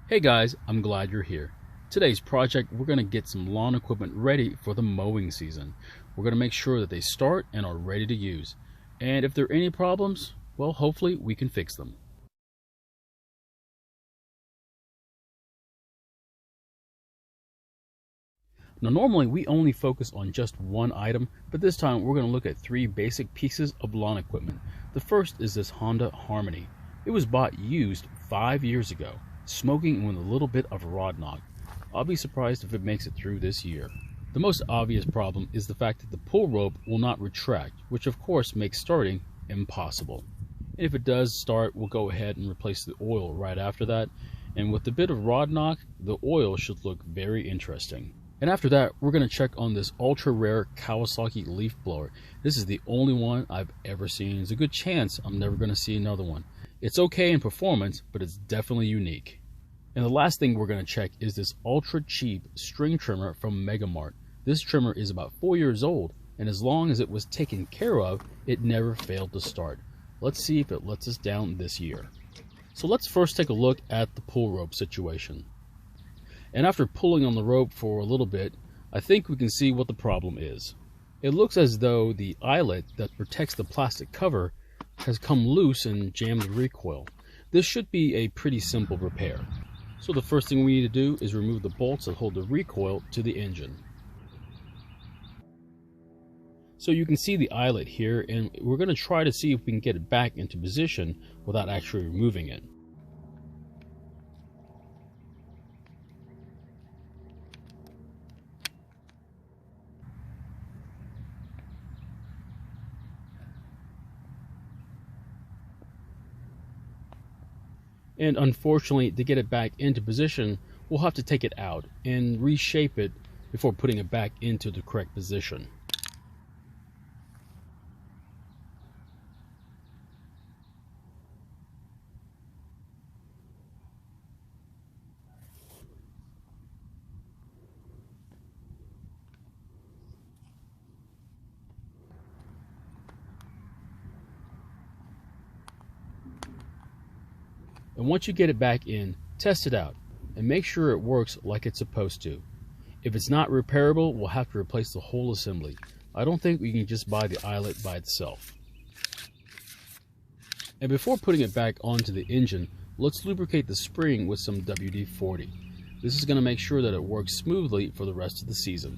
Hey guys, I'm glad you're here. Today's project, we're going to get some lawn equipment ready for the mowing season. We're going to make sure that they start and are ready to use. And if there are any problems, well, hopefully we can fix them. Now normally we only focus on just one item, but this time we're going to look at three basic pieces of lawn equipment. The first is this Honda Harmony. It was bought used 5 years ago, smoking with a little bit of rod knock. I'll be surprised if it makes it through this year. The most obvious problem is the fact that the pull rope will not retract, which of course makes starting impossible. And if it does start, we'll go ahead and replace the oil right after that. And with a bit of rod knock, the oil should look very interesting. And after that, we're going to check on this ultra rare Kawasaki leaf blower. This is the only one I've ever seen. There's a good chance I'm never going to see another one. It's okay in performance, but it's definitely unique. And the last thing we're going to check is this ultra cheap string trimmer from Megamart. This trimmer is about 4 years old, and as long as it was taken care of, it never failed to start. Let's see if it lets us down this year. So let's first take a look at the pull rope situation. And after pulling on the rope for a little bit, I think we can see what the problem is. It looks as though the eyelet that protects the plastic cover has come loose and jammed the recoil. This should be a pretty simple repair. So the first thing we need to do is remove the bolts that hold the recoil to the engine. So you can see the eyelet here, and we're going to try to see if we can get it back into position without actually removing it. And unfortunately, to get it back into position, we'll have to take it out and reshape it before putting it back into the correct position. And once you get it back in, test it out and make sure it works like it's supposed to. If it's not repairable, we'll have to replace the whole assembly. I don't think we can just buy the eyelet by itself. And before putting it back onto the engine, let's lubricate the spring with some WD-40. This is going to make sure that it works smoothly for the rest of the season.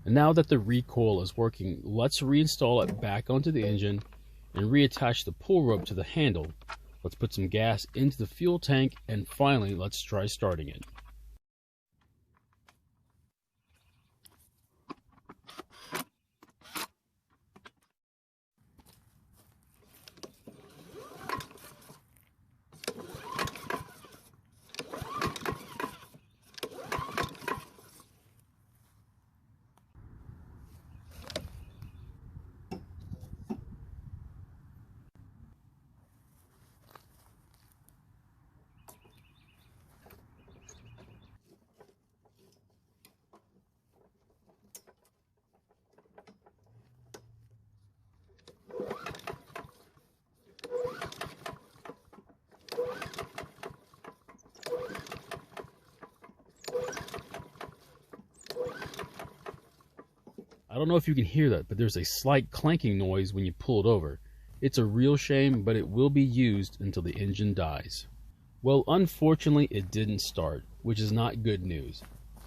And now that the recoil is working, let's reinstall it back onto the engine and reattach the pull rope to the handle. Let's put some gas into the fuel tank, and finally let's try starting it. I don't know if you can hear that, but there's a slight clanking noise when you pull it over. It's a real shame, but it will be used until the engine dies. Well, unfortunately, it didn't start, which is not good news.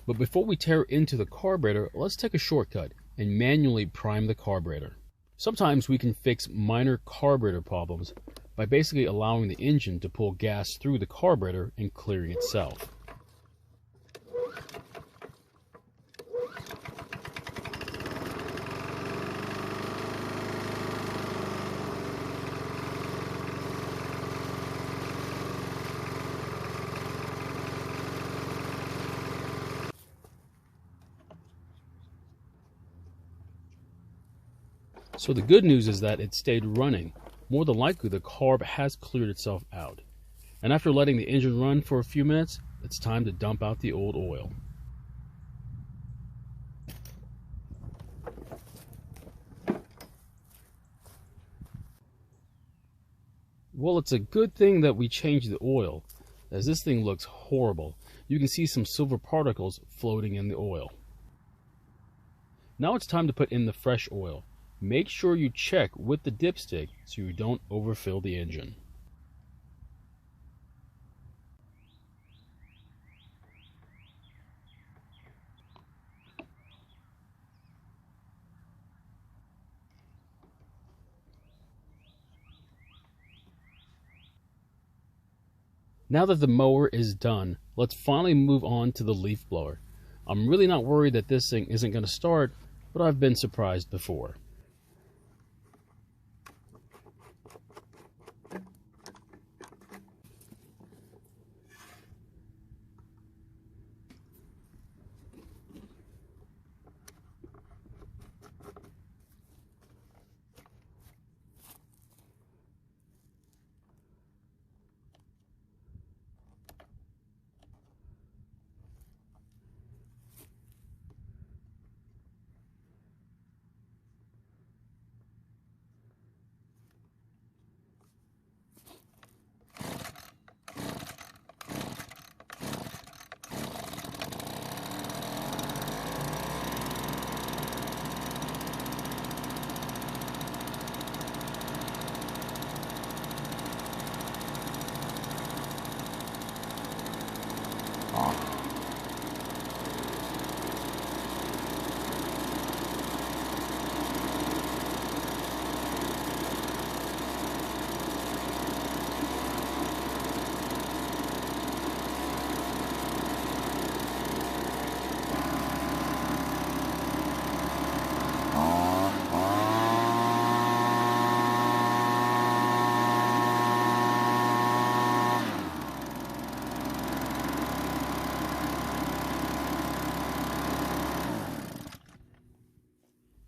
But before we tear into the carburetor, let's take a shortcut and manually prime the carburetor. Sometimes we can fix minor carburetor problems by basically allowing the engine to pull gas through the carburetor and clearing itself. So the good news is that it stayed running. More than likely the carb has cleared itself out. And after letting the engine run for a few minutes, it's time to dump out the old oil. Well, it's a good thing that we changed the oil, as this thing looks horrible. You can see some silver particles floating in the oil. Now it's time to put in the fresh oil. Make sure you check with the dipstick so you don't overfill the engine. Now that the mower is done, let's finally move on to the leaf blower. I'm really not worried that this thing isn't going to start, but I've been surprised before.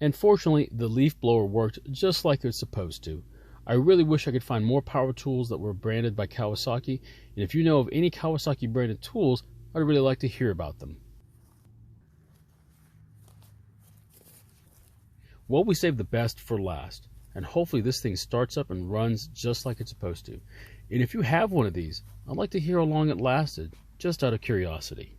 And fortunately, the leaf blower worked just like it's supposed to. I really wish I could find more power tools that were branded by Kawasaki, and if you know of any Kawasaki branded tools, I'd really like to hear about them. Well, we saved the best for last, and hopefully this thing starts up and runs just like it's supposed to. And if you have one of these, I'd like to hear how long it lasted, just out of curiosity.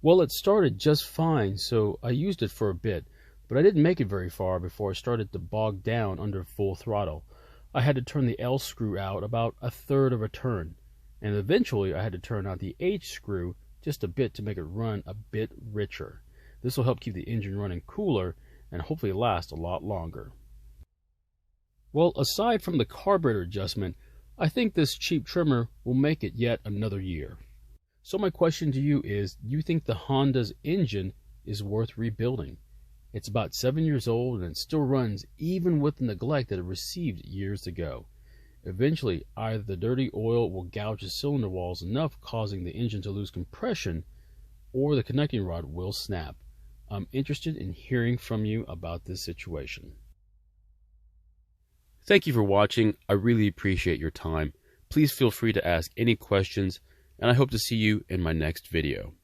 Well, it started just fine, so I used it for a bit, but I didn't make it very far before it started to bog down under full throttle. I had to turn the L screw out about a third of a turn, and eventually I had to turn out the H screw just a bit to make it run a bit richer. This will help keep the engine running cooler and hopefully last a lot longer. Well, aside from the carburetor adjustment, I think this cheap trimmer will make it yet another year. So my question to you is, do you think the Honda's engine is worth rebuilding? It's about 7 years old and it still runs even with the neglect that it received years ago. Eventually, either the dirty oil will gouge the cylinder walls enough, causing the engine to lose compression, or the connecting rod will snap. I'm interested in hearing from you about this situation. Thank you for watching. I really appreciate your time. Please feel free to ask any questions, and I hope to see you in my next video.